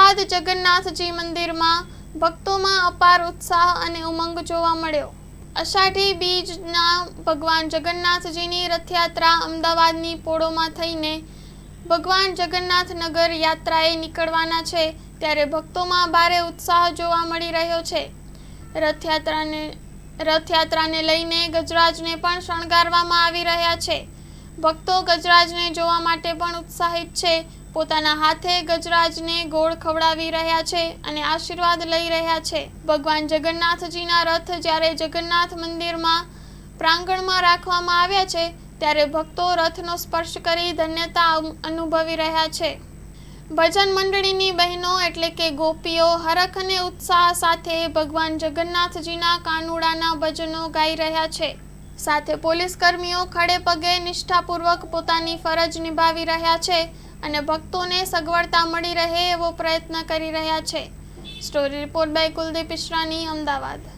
અમદાવાદ જગન્નાથજી મંદિરમાં ભક્તોમાં અપાર ઉત્સાહ અને ઉમંગ જોવા મળ્યો। અષાઢી બીજના ભગવાન જગન્નાથજીની રથયાત્રા અમદાવાદની પોળોમાં થઈને ભગવાન જગન્નાથ નગર યાત્રાએ નીકળવાના છે, ત્યારે ભક્તોમાં ભારે ઉત્સાહ જોવા મળી રહ્યો છે। રથયાત્રાને લઈને ગજરાજને પણ શણગારવામાં આવી રહ્યા છે। ભક્તો ગજરાજને જોવા માટે પણ ઉત્સાહિત છે। પોતાના હાથે ગજરાજને ગોળ ખવડાવી રહ્યા છે અને આશીર્વાદ લઈ રહ્યા છે। ભગવાન જગન્નાથજીના રથ જ્યારે જગન્નાથ મંદિરમાં પ્રાંગણમાં રાખવામાં આવ્યા છે, ત્યારે ભક્તો રથનો સ્પર્શ કરી ધન્યતા અનુભવી રહ્યા છે। ભજન મંડળીની બહેનો એટલે કે ગોપીઓ હરખ અને ઉત્સાહ સાથે ભગવાન જગન્નાથજીના કાનુડાના ભજનો ગાઈ રહ્યા છે। સાથે પોલીસ કર્મીઓ ખડે પગે નિષ્ઠાપૂર્વક પોતાની ફરજ નિભાવી રહ્યા છે અને ભક્તોને સગવડતા મળી રહે એવો પ્રયત્ન કરી રહ્યા છે। Story report by Kuldeep Ishrani, Ahmedabad.